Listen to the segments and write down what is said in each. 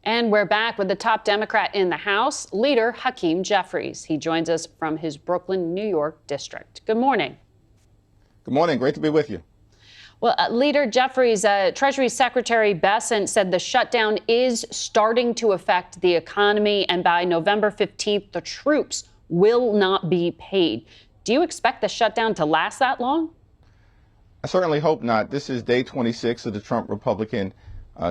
And we're back with the top Democrat in the House, Leader Hakeem Jeffries. He joins us from his Brooklyn, New York district. Good morning. Good morning. Great to be with you. Well, Leader Jeffries, Treasury Secretary Bessent said the shutdown is starting to affect the economy, and by November 15th, the troops will not be paid. Do you expect the shutdown to last that long? I certainly hope not. This is day 26 of the Trump Republican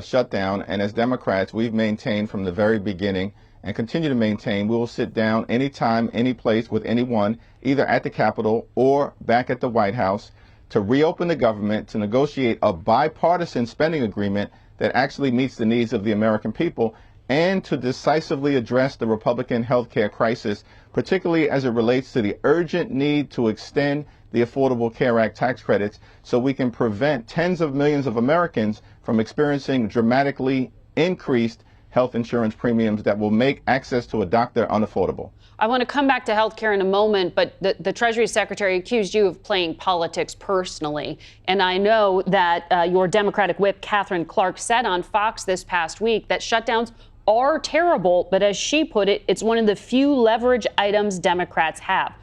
shutdown, and as Democrats, we've maintained from the very beginning and continue to maintain we will sit down anytime, any place with anyone, either at the Capitol or back at the White House, to reopen the government, to negotiate a bipartisan spending agreement that actually meets the needs of the American people, and to decisively address the Republican health care crisis, particularly as it relates to the urgent need to extend the Affordable Care Act tax credits so we can prevent tens of millions of Americans from experiencing dramatically increased health insurance premiums that will make access to a doctor unaffordable. I want to come back to health care in a moment, but the Treasury Secretary accused you of playing politics personally. And I know that your Democratic whip, Catherine Clark, said on Fox this past week that shutdowns are terrible, but as she put it, it's one of the few leverage items Democrats have.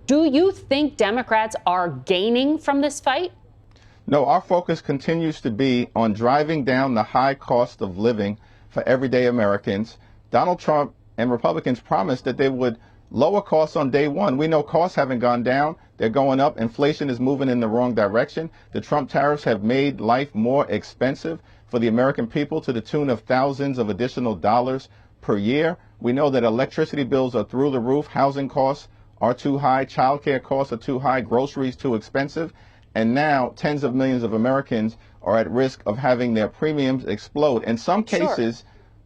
Do you think Democrats are gaining from this fight? No, our focus continues to be on driving down the high cost of living for everyday Americans. Donald Trump and Republicans promised that they would lower costs on day one. We know costs haven't gone down. They're going up. Inflation is moving in the wrong direction. The Trump tariffs have made life more expensive for the American people to the tune of thousands of additional dollars per year. We know that electricity bills are through the roof. Housing costs are too high. Child care costs are too high. Groceries too expensive. And now tens of millions of Americans are at risk of having their premiums explode. In some cases,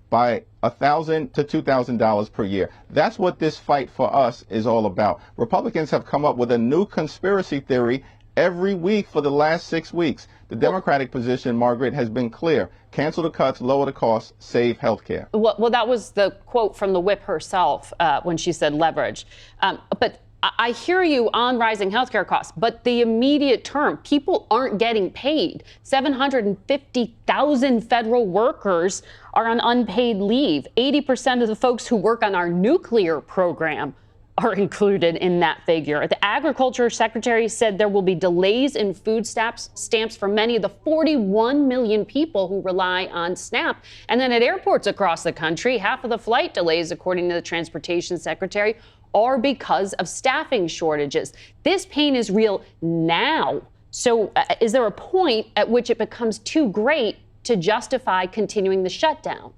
by $1,000 to $2,000 per year. That's what this fight for us is all about. Republicans have come up with a new conspiracy theory every week for the last 6 weeks. The Democratic position, Margaret, has been clear. Cancel the cuts, lower the costs, save health care. Well, that was the quote from the whip herself when she said leverage. But I hear you on rising healthcare costs, but the immediate term, people aren't getting paid. 750,000 federal workers are on unpaid leave. 80% of the folks who work on our nuclear program are included in that figure. The Agriculture Secretary said there will be delays in food stamps for many of the 41 million people who rely on SNAP. And then at airports across the country, half of the flight delays, according to the Transportation Secretary, are because of staffing shortages. This pain is real now. So is there a point at which it becomes too great to justify continuing the shutdown?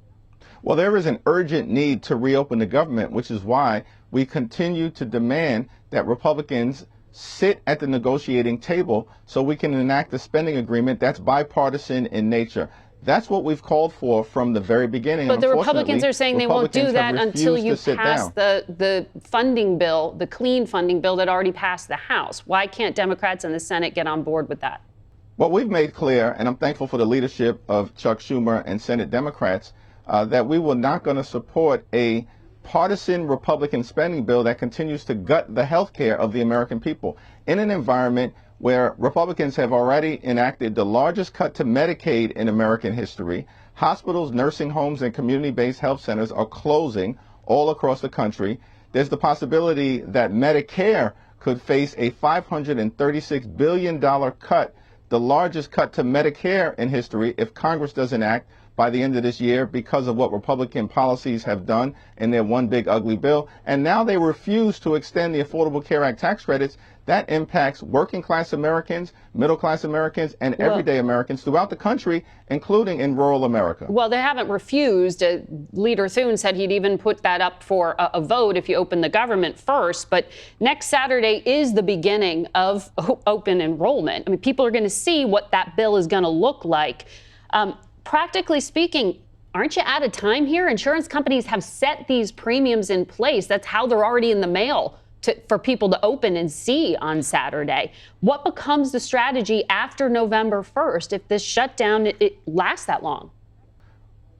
Well, there is an urgent need to reopen the government, which is why we continue to demand that Republicans sit at the negotiating table so we can enact a spending agreement that's bipartisan in nature. That's what we've called for from the very beginning. But the Republicans are saying they won't do that until you pass the funding bill, the clean funding bill that already passed the House. Why can't Democrats in the Senate get on board with that? Well, we've made clear, and I'm thankful for the leadership of Chuck Schumer and Senate Democrats, that we were not going to support a partisan Republican spending bill that continues to gut the health care of the American people in an environment where Republicans have already enacted the largest cut to Medicaid in American history. Hospitals, nursing homes, and community-based health centers are closing all across the country. There's the possibility that Medicare could face a $536 billion cut, the largest cut to Medicare in history, if Congress doesn't act by the end of this year because of what Republican policies have done in their one big ugly bill. And now they refuse to extend the Affordable Care Act tax credits. That impacts working class Americans, middle class Americans, and everyday Americans throughout the country, including in rural America. Well, they haven't refused. Leader Thune said he'd even put that up for a vote if you open the government first. But next Saturday is the beginning of open enrollment. I mean, people are going to see what that bill is going to look like. Practically speaking, aren't you out of time here? Insurance companies have set these premiums in place. That's how they're already in the mail for people to open and see on Saturday. What becomes the strategy after November 1st if this shutdown it lasts that long?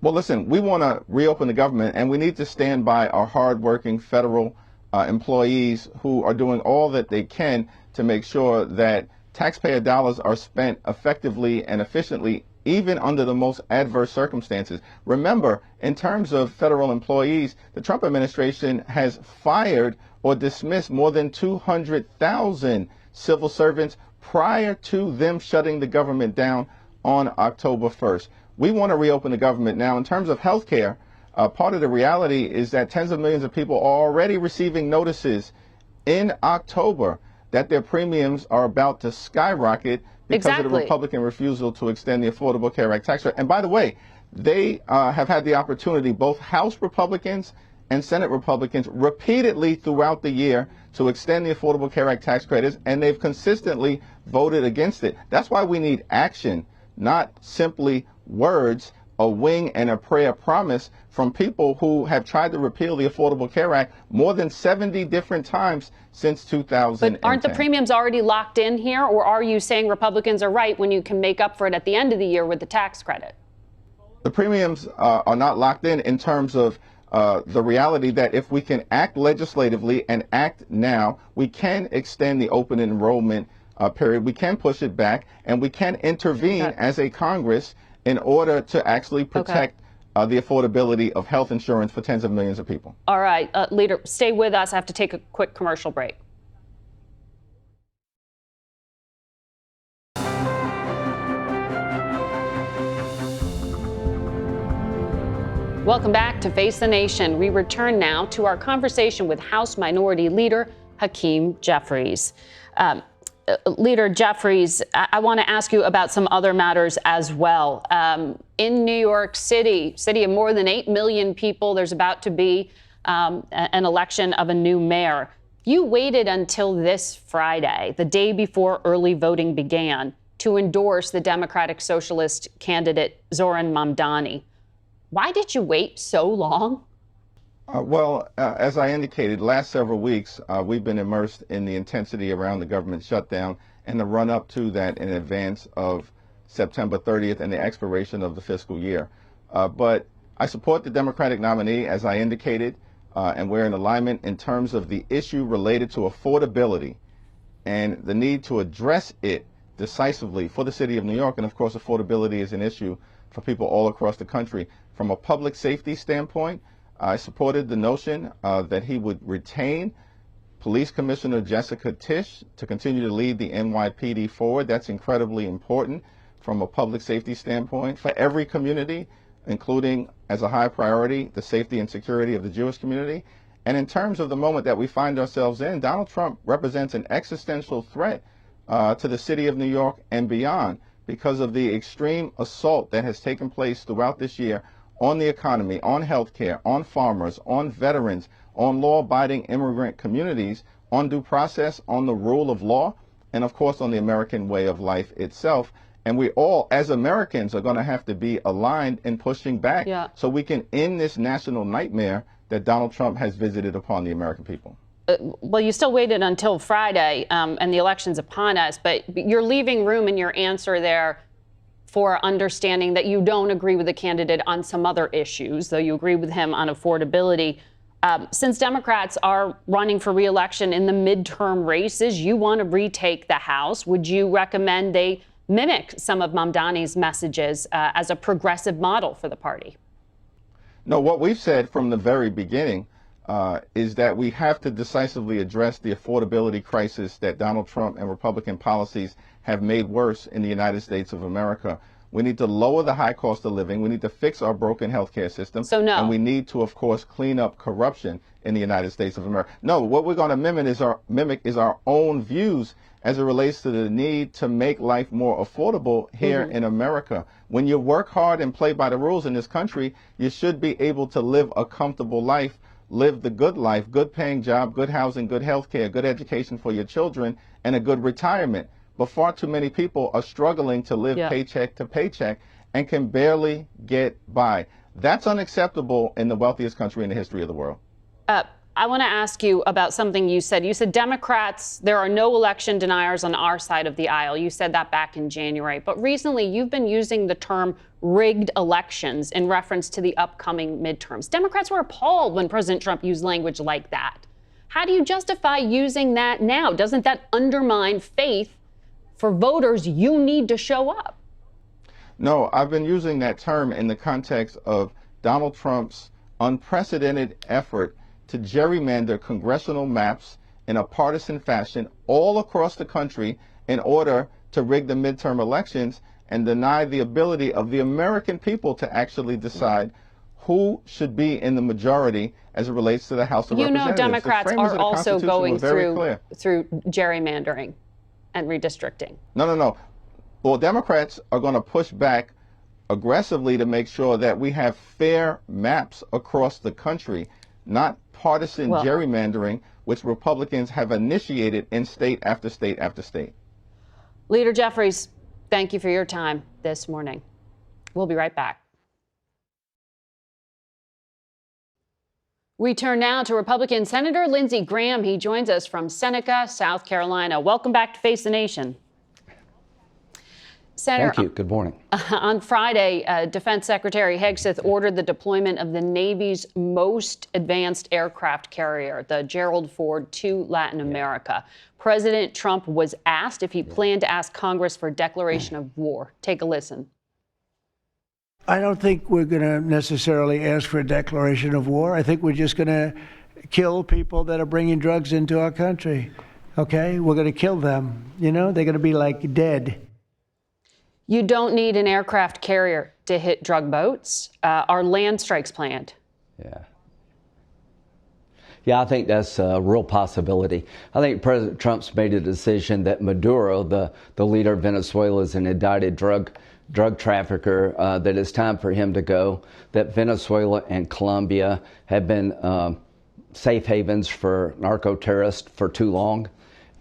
Well, listen, we want to reopen the government, and we need to stand by our hardworking federal employees who are doing all that they can to make sure that taxpayer dollars are spent effectively and efficiently even under the most adverse circumstances. Remember, in terms of federal employees, the Trump administration has fired or dismissed more than 200,000 civil servants prior to them shutting the government down on October 1st. We want to reopen the government now. In terms of health care, part of the reality is that tens of millions of people are already receiving notices in October that their premiums are about to skyrocket because of the Republican refusal to extend the Affordable Care Act tax credit. And by the way, they have had the opportunity, both House Republicans and Senate Republicans, repeatedly throughout the year to extend the Affordable Care Act tax credits, and they've consistently voted against it. That's why we need action, not simply words, a wing and a prayer promise from people who have tried to repeal the Affordable Care Act more than 70 different times since 2010. But aren't the premiums already locked in here, or are you saying Republicans are right when you can make up for it at the end of the year with the tax credit? The premiums are not locked in terms of the reality that if we can act legislatively and act now, we can extend the open enrollment period. We can push it back, and we can intervene as a Congress in order to actually protect the affordability of health insurance for tens of millions of people. All right, Leader, stay with us. I have to take a quick commercial break. Welcome back to Face the Nation. We return now to our conversation with House Minority Leader Hakeem Jeffries. Leader Jeffries, I want to ask you about some other matters as well. In New York City, city of more than 8 million people, there's about to be an election of a new mayor. You waited until this Friday, the day before early voting began, to endorse the Democratic Socialist candidate Zoran Mamdani. Why did you wait so long? As I indicated, last several weeks, we've been immersed in the intensity around the government shutdown and the run-up to that in advance of September 30th and the expiration of the fiscal year. But I support the Democratic nominee, as I indicated, and we're in alignment in terms of the issue related to affordability and the need to address it decisively for the city of New York. And of course, affordability is an issue for people all across the country. From a public safety standpoint, I supported the notion that he would retain Police Commissioner Jessica Tisch to continue to lead the NYPD forward. That's incredibly important from a public safety standpoint for every community, including as a high priority, the safety and security of the Jewish community. And in terms of the moment that we find ourselves in, Donald Trump represents an existential threat to the city of New York and beyond because of the extreme assault that has taken place throughout this year on the economy, on healthcare, on farmers, on veterans, on law-abiding immigrant communities, on due process, on the rule of law, and of course on the American way of life itself. And we all, as Americans, are going to have to be aligned in pushing back so we can end this national nightmare that Donald Trump has visited upon the American people. Well, you still waited until Friday, and the election's upon us, but you're leaving room in your answer there for understanding that you don't agree with the candidate on some other issues, though you agree with him on affordability. Since Democrats are running for re-election in the midterm races, you want to retake the House. Would you recommend they mimic some of Mamdani's messages as a progressive model for the party? No, what we've said from the very beginning is that we have to decisively address the affordability crisis that Donald Trump and Republican policies have made worse in the United States of America. We need to lower the high cost of living. We need to fix our broken healthcare system. So no. And we need to, of course, clean up corruption in the United States of America. No, what we're going to mimic is our own views as it relates to the need to make life more affordable here in America. When you work hard and play by the rules in this country, you should be able to live a comfortable life, live the good life, good paying job, good housing, good health care, good education for your children, and a good retirement. But far too many people are struggling to live paycheck to paycheck and can barely get by. That's unacceptable in the wealthiest country in the history of the world. I want to ask you about something you said. You said Democrats, there are no election deniers on our side of the aisle. You said that back in January. But recently, you've been using the term rigged elections in reference to the upcoming midterms. Democrats were appalled when President Trump used language like that. How do you justify using that now? Doesn't that undermine faith for voters? You need to show up. No, I've been using that term in the context of Donald Trump's unprecedented effort to gerrymander congressional maps in a partisan fashion all across the country in order to rig the midterm elections and deny the ability of the American people to actually decide who should be in the majority as it relates to the House of Representatives. You know, Democrats are also going through gerrymandering and redistricting. No. Well, Democrats are going to push back aggressively to make sure that we have fair maps across the country, not partisan gerrymandering, which Republicans have initiated in state after state after state. Leader Jeffries, thank you for your time this morning. We'll be right back. We turn now to Republican Senator Lindsey Graham. He joins us from Seneca, South Carolina. Welcome back to Face the Nation. Senator, thank you. Good morning. On Friday, Defense Secretary Hegseth ordered the deployment of the Navy's most advanced aircraft carrier, the Gerald Ford, to Latin America. President Trump was asked if he planned to ask Congress for a declaration of war. Take a listen. I don't think we're going to necessarily ask for a declaration of war. I think we're just going to kill people that are bringing drugs into our country. Okay? We're going to kill them. You know, they're going to be like dead. You don't need an aircraft carrier to hit drug boats. Are land strikes planned? Yeah, I think that's a real possibility. I think President Trump's made a decision that Maduro, the leader of Venezuela, is an indicted drug trafficker, that it's time for him to go, that Venezuela and Colombia have been safe havens for narco-terrorists for too long.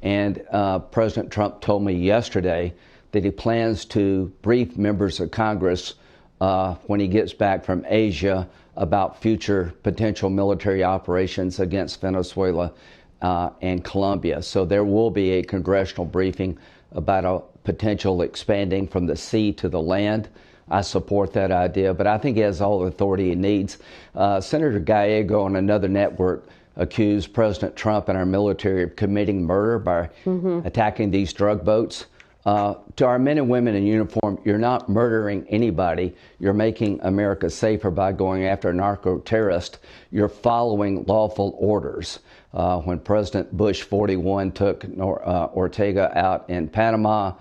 And President Trump told me yesterday that he plans to brief members of Congress when he gets back from Asia about future potential military operations against Venezuela and Colombia. So there will be a congressional briefing about a potential expanding from the sea to the land. I support that idea, but I think he has all the authority he needs. Senator Gallego on another network accused President Trump and our military of committing murder by attacking these drug boats. To our men and women in uniform, you're not murdering anybody. You're making America safer by going after a narco-terrorist. You're following lawful orders. When President Bush 41 took Ortega out in Panama,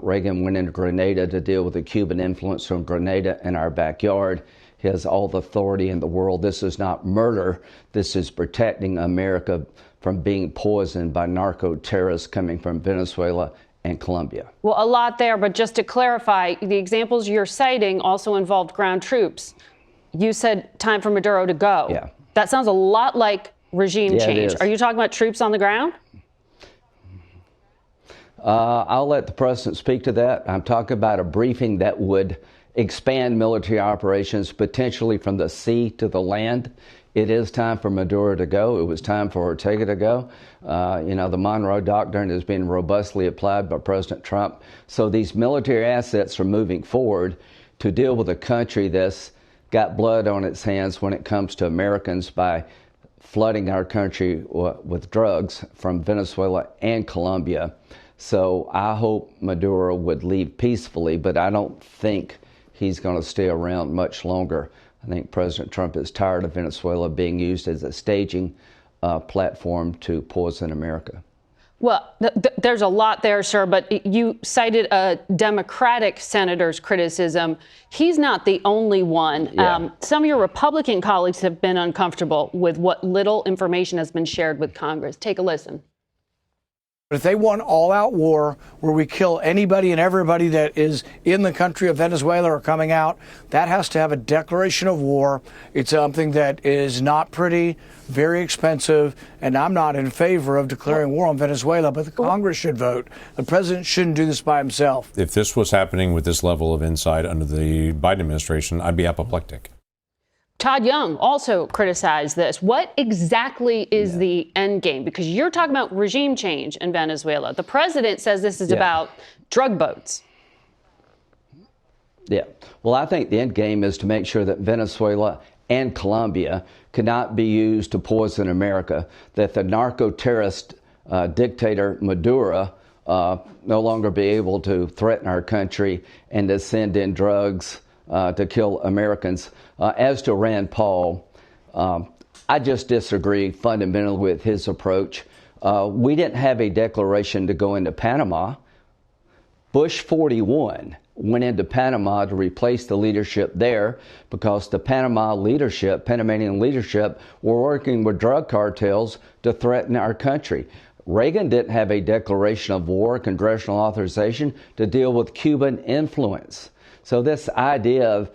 Reagan went into Grenada to deal with the Cuban influence from Grenada in our backyard. He has all the authority in the world. This is not murder. This is protecting America from being poisoned by narco-terrorists coming from Venezuela and Colombia. Well, a lot there, but just to clarify, the examples you're citing also involved ground troops. You said time for Maduro to go. Yeah. That sounds a lot like regime change. Are you talking about troops on the ground? I'll let the president speak to that. I'm talking about a briefing that would expand military operations potentially from the sea to the land. It is time for Maduro to go. It was time for Ortega to go. The Monroe Doctrine has been robustly applied by President Trump. So these military assets are moving forward to deal with a country that's got blood on its hands when it comes to Americans by flooding our country with drugs from Venezuela and Colombia. So I hope Maduro would leave peacefully, but I don't think he's going to stay around much longer. I think President Trump is tired of Venezuela being used as a staging platform to poison America. Well, there's a lot there, sir, but you cited a Democratic senator's criticism. He's not the only one. Yeah. Some of your Republican colleagues have been uncomfortable with what little information has been shared with Congress. Take a listen. But if they want all-out war where we kill anybody and everybody that is in the country of Venezuela or coming out, that has to have a declaration of war. It's something that is not pretty, very expensive, and I'm not in favor of declaring war on Venezuela, but the Congress should vote. The president shouldn't do this by himself. If this was happening with this level of insight under the Biden administration, I'd be apoplectic. Todd Young also criticized this. What exactly is the end game? Because you're talking about regime change in Venezuela. The president says this is about drug boats. Yeah. Well, I think the end game is to make sure that Venezuela and Colombia cannot be used to poison America, that the narco-terrorist dictator Maduro no longer be able to threaten our country and to send in drugs to kill Americans. As to Rand Paul, I just disagree fundamentally with his approach. We didn't have a declaration to go into Panama. Bush 41 went into Panama to replace the leadership there because the Panamanian leadership were working with drug cartels to threaten our country. Reagan didn't have a declaration of war, congressional authorization to deal with Cuban influence. So this idea of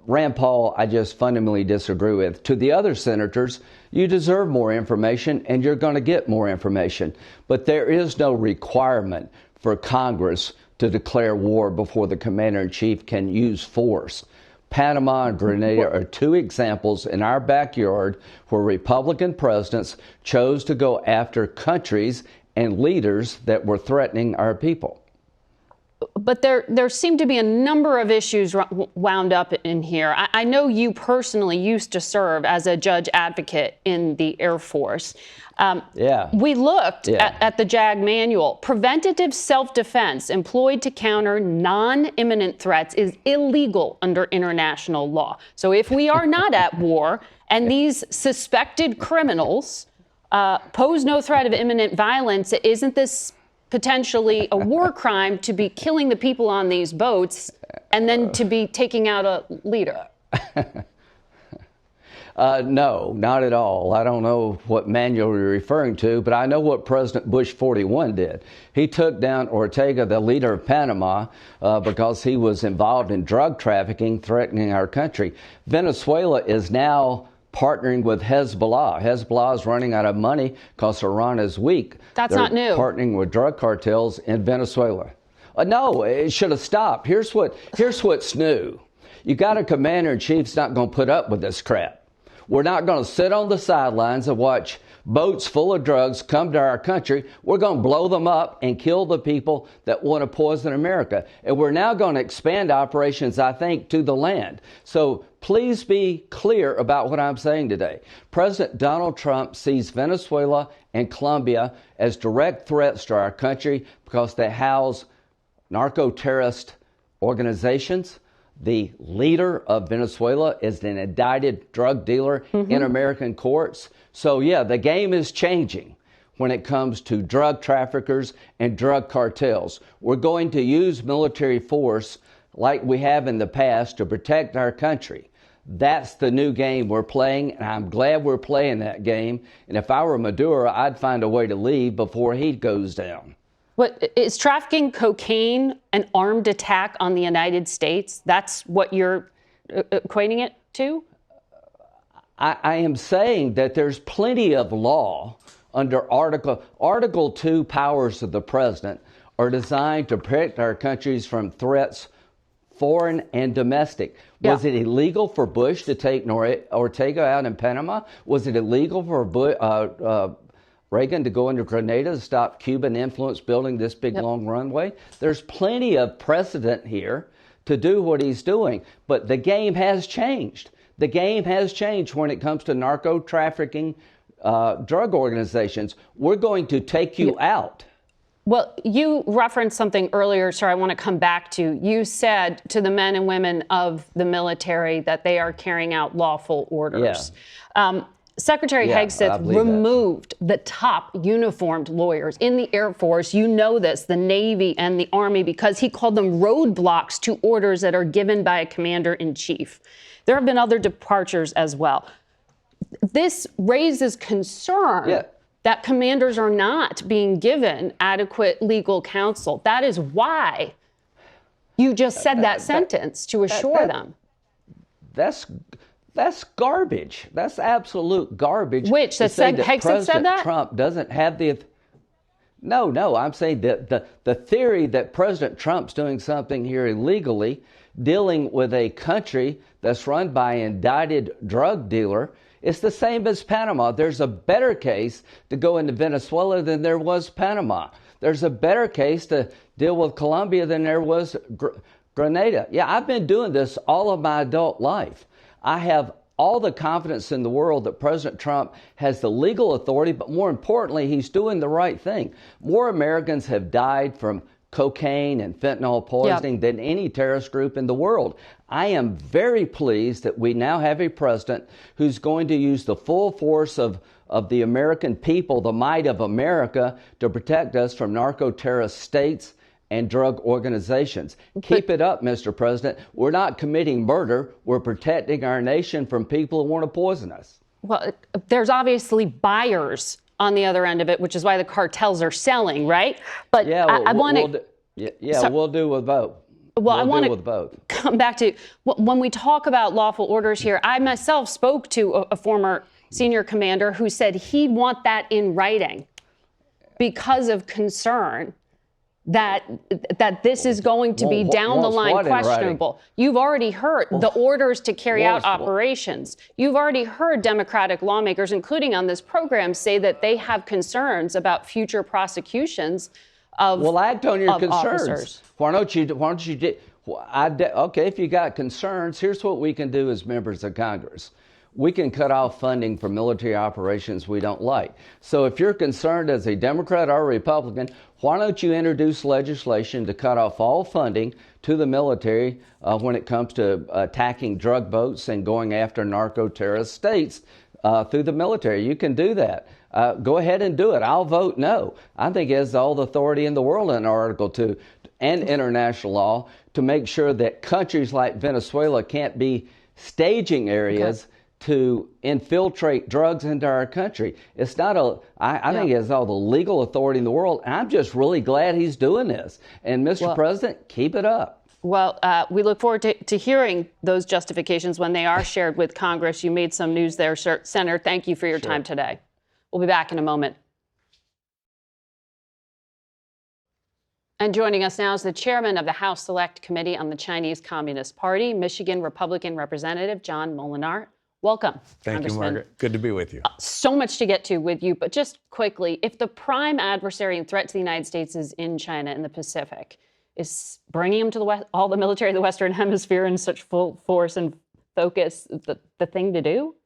Rand Paul, I just fundamentally disagree with. To the other senators, you deserve more information and you're going to get more information. But there is no requirement for Congress to declare war before the commander-in-chief can use force. Panama and Grenada are two examples in our backyard where Republican presidents chose to go after countries and leaders that were threatening our people. But there seem to be a number of issues wound up in here. I know you personally used to serve as a judge advocate in the Air Force. We looked at the JAG manual. Preventative self-defense employed to counter non-imminent threats is illegal under international law. So if we are not at war and these suspected criminals pose no threat of imminent violence, isn't this potentially a war crime to be killing the people on these boats and then to be taking out a leader? No, not at all. I don't know what manual you're referring to, but I know what President Bush 41 did. He took down Ortega, the leader of Panama, because he was involved in drug trafficking, threatening our country. Venezuela is now partnering with Hezbollah. Hezbollah is running out of money because Iran is weak. That's not new. Partnering with drug cartels in Venezuela. No, it should have stopped. Here's what's new. You got a commander-in-chief that's not going to put up with this crap. We're not going to sit on the sidelines and watch boats full of drugs come to our country. We're going to blow them up and kill the people that want to poison America. And we're now going to expand operations, I think, to the land. So please be clear about what I'm saying today. President Donald Trump sees Venezuela and Colombia as direct threats to our country because they house narco-terrorist organizations. The leader of Venezuela is an indicted drug dealer in American courts. So, yeah, the game is changing when it comes to drug traffickers and drug cartels. We're going to use military force like we have in the past to protect our country. That's the new game we're playing, and I'm glad we're playing that game. And if I were Maduro, I'd find a way to leave before he goes down. What is trafficking cocaine an armed attack on the United States? That's what you're equating it to? I am saying that there's plenty of law under Article 2 powers of the president are designed to protect our countries from threats, foreign and domestic. Yeah. Was it illegal for Bush to take Ortega out in Panama? Was it illegal for Reagan to go into Grenada to stop Cuban influence building this big long runway? There's plenty of precedent here to do what he's doing, but the game has changed. The game has changed when it comes to narco trafficking drug organizations. We're going to take you out. Well, you referenced something earlier, sir, I want to come back to. You said to the men and women of the military that they are carrying out lawful orders. Secretary Hegseth removed the top uniformed lawyers in the Air Force, you know this, the Navy and the Army, because he called them roadblocks to orders that are given by a commander-in-chief. There have been other departures as well. This raises concern that commanders are not being given adequate legal counsel. That is why you just said that sentence to assure them. That's garbage. That's absolute garbage. Which? That Hegseth said that? Trump doesn't have the... No, I'm saying that the theory that President Trump's doing something here illegally, dealing with a country that's run by an indicted drug dealer, it's the same as Panama. There's a better case to go into Venezuela than there was Panama. There's a better case to deal with Colombia than there was Grenada. Yeah, I've been doing this all of my adult life. I have all the confidence in the world that President Trump has the legal authority, but more importantly, he's doing the right thing. More Americans have died from cocaine and fentanyl poisoning than any terrorist group in the world. I am very pleased that we now have a president who's going to use the full force of the American people, the might of America, to protect us from narco-terrorist states and drug organizations. Keep it up, Mr. President. We're not committing murder. We're protecting our nation from people who want to poison us. Well, there's obviously buyers on the other end of it, which is why the cartels are selling, right? But yeah, I want to... we'll do with both. Well, I want to come back to when we talk about lawful orders here. I myself spoke to a former senior commander who said he'd want that in writing because of concern that this is going to be down the line questionable. You've already heard the orders to carry out operations. You've already heard Democratic lawmakers, including on this program, say that they have concerns about future prosecutions of Well, act on your concerns. Officers. Why don't you okay, if you got concerns, here's what we can do as members of Congress. We can cut off funding for military operations we don't like. So if you're concerned as a Democrat or a Republican, why don't you introduce legislation to cut off all funding to the military when it comes to attacking drug boats and going after narco-terrorist states through the military? You can do that. Go ahead and do it. I'll vote no. I think it has all the authority in the world in Article 2 and international law to make sure that countries like Venezuela can't be staging areas to infiltrate drugs into our country. It's not I think he has all the legal authority in the world. And I'm just really glad he's doing this. And Mr. President, keep it up. Well, we look forward to hearing those justifications when they are shared with Congress. You made some news there, Senator. Thank you for your time today. We'll be back in a moment. And joining us now is the chairman of the House Select Committee on the Chinese Communist Party, Michigan Republican Representative John Moolenaar. Welcome, Thank you, Margaret. Good to be with you. So much to get to with you, but just quickly, if the prime adversary and threat to the United States is in China and the Pacific, is bringing them to the West, all the military of the Western Hemisphere in such full force and focus the thing to do?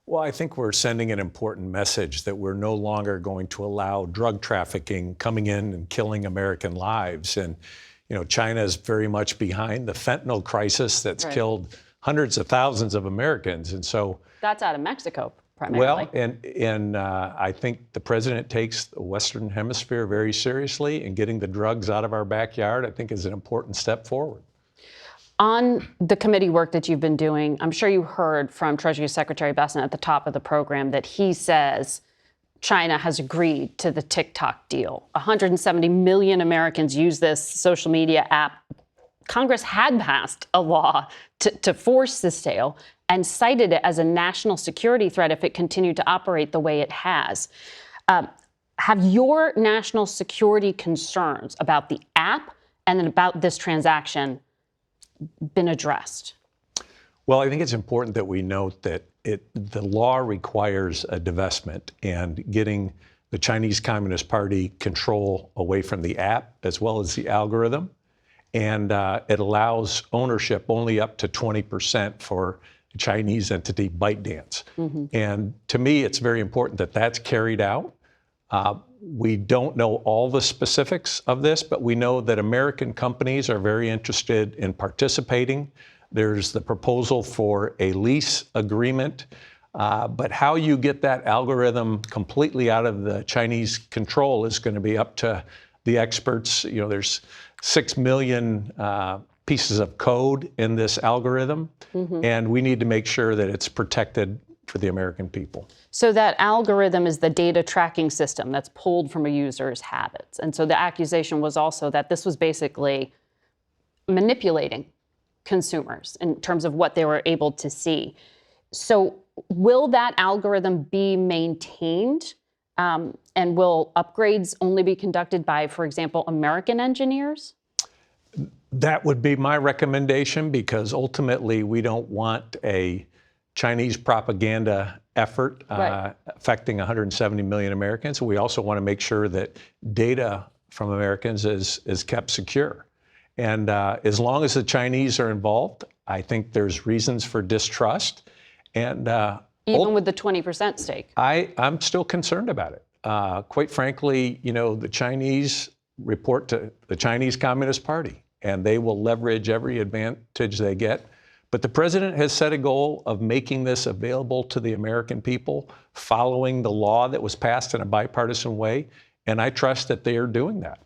Well, I think we're sending an important message that we're no longer going to allow drug trafficking coming in and killing American lives. And, you know, China is very much behind the fentanyl crisis that's killed hundreds of thousands of Americans. And so that's out of Mexico primarily. Well, and I think the president takes the Western Hemisphere very seriously, and getting the drugs out of our backyard, I think, is an important step forward. On the committee work that you've been doing, I'm sure you heard from Treasury Secretary Bessent at the top of the program that he says China has agreed to the TikTok deal. 170 million Americans use this social media app. Congress had passed a law to force the sale and cited it as a national security threat if it continued to operate the way it has. Have your national security concerns about the app and then about this transaction been addressed? Well, I think it's important that we note that the law requires a divestment, and getting the Chinese Communist Party control away from the app as well as the algorithm. And it allows ownership only up to 20% for the Chinese entity ByteDance. And to me, it's very important that that's carried out. We don't know all the specifics of this, but we know that American companies are very interested in participating. There's the proposal for a lease agreement, but how you get that algorithm completely out of the Chinese control is going to be up to the experts. You know, there's 6 million pieces of code in this algorithm, and we need to make sure that it's protected for the American people. So that algorithm is the data tracking system that's pulled from a user's habits. And so the accusation was also that this was basically manipulating consumers in terms of what they were able to see. So will that algorithm be maintained? And will upgrades only be conducted by, for example, American engineers? That would be my recommendation, because ultimately we don't want a Chinese propaganda effort affecting 170 million Americans. We also want to make sure that data from Americans is kept secure. And as long as the Chinese are involved, I think there's reasons for distrust. And Even with the 20% stake. I'm still concerned about it. Quite frankly, the Chinese report to the Chinese Communist Party, and they will leverage every advantage they get. But the president has set a goal of making this available to the American people, following the law that was passed in a bipartisan way, and I trust that they are doing that.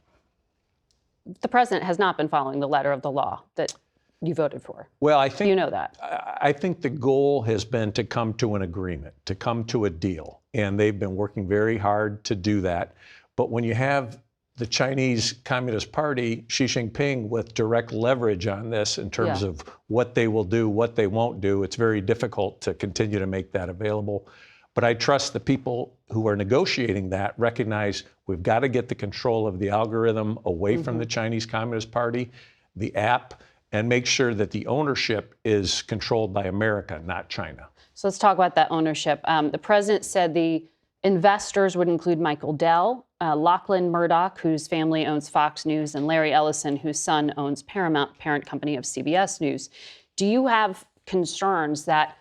The president has not been following the letter of the law that you voted for. Well, I think you know that. I think the goal has been to come to an agreement, to come to a deal, and they've been working very hard to do that. But when you have the Chinese Communist Party, Xi Jinping, with direct leverage on this in terms of what they will do, what they won't do, it's very difficult to continue to make that available. But I trust the people who are negotiating that recognize we've got to get the control of the algorithm away from the Chinese Communist Party, the app, and make sure that the ownership is controlled by America, not China. So let's talk about that ownership. The president said the investors would include Michael Dell, Lachlan Murdoch, whose family owns Fox News, and Larry Ellison, whose son owns Paramount, parent company of CBS News. Do you have concerns that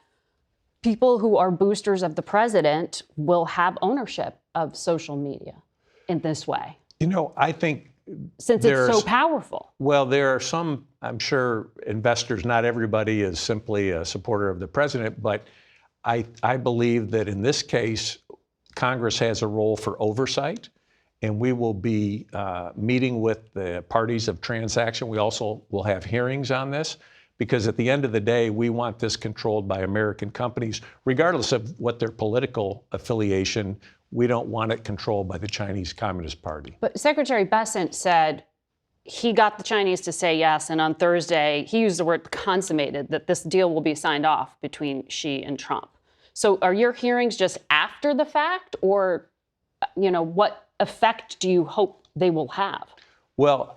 people who are boosters of the president will have ownership of social media in this way? I think since it's so powerful. Well, there are some, I'm sure, investors, not everybody is simply a supporter of the president, but I believe that in this case, Congress has a role for oversight, and we will be meeting with the parties of transaction. We also will have hearings on this, because at the end of the day, we want this controlled by American companies, regardless of what their political affiliation. We don't want it controlled by the Chinese Communist Party. But Secretary Bessent said he got the Chinese to say yes, and on Thursday, he used the word consummated, that this deal will be signed off between Xi and Trump. So are your hearings just after the fact, or, what effect do you hope they will have? Well,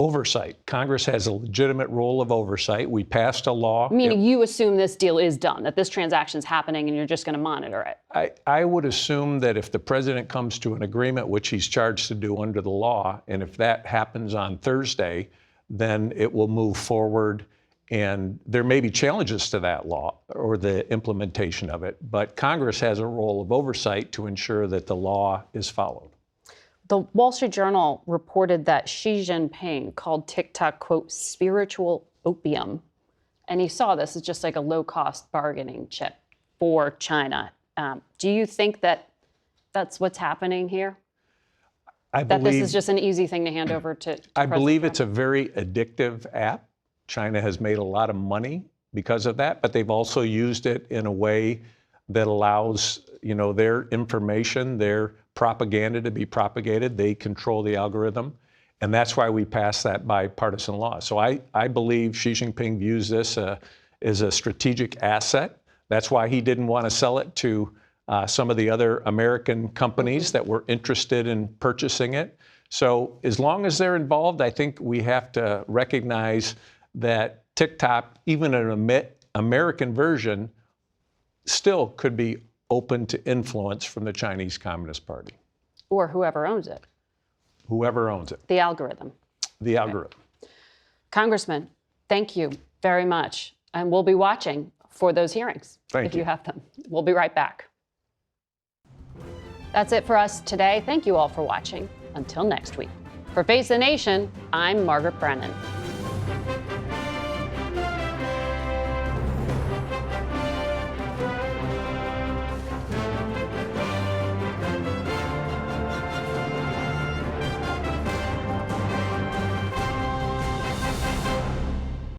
oversight. Congress has a legitimate role of oversight. We passed a law. Meaning you assume this deal is done, that this transaction is happening and you're just going to monitor it? I would assume that if the president comes to an agreement, which he's charged to do under the law, and if that happens on Thursday, then it will move forward. And there may be challenges to that law or the implementation of it, but Congress has a role of oversight to ensure that the law is followed. The Wall Street Journal reported that Xi Jinping called TikTok, quote, spiritual opium. And he saw this as just like a low-cost bargaining chip for China. Do you think that that's what's happening here? That this is just an easy thing to hand over to I believe it's a very addictive app. China has made a lot of money because of that, but they've also used it in a way that allows, their information, their propaganda to be propagated. They control the algorithm, and that's why we passed that bipartisan law. So I believe Xi Jinping views this as a strategic asset. That's why he didn't want to sell it to some of the other American companies that were interested in purchasing it. So as long as they're involved, I think we have to recognize that TikTok, even an American version, still could be open to influence from the Chinese Communist Party. Or whoever owns it. Whoever owns it. The algorithm. The algorithm. Okay. Congressman, thank you very much. And we'll be watching for those hearings if you have them. We'll be right back. That's it for us today. Thank you all for watching. Until next week. For Face the Nation, I'm Margaret Brennan.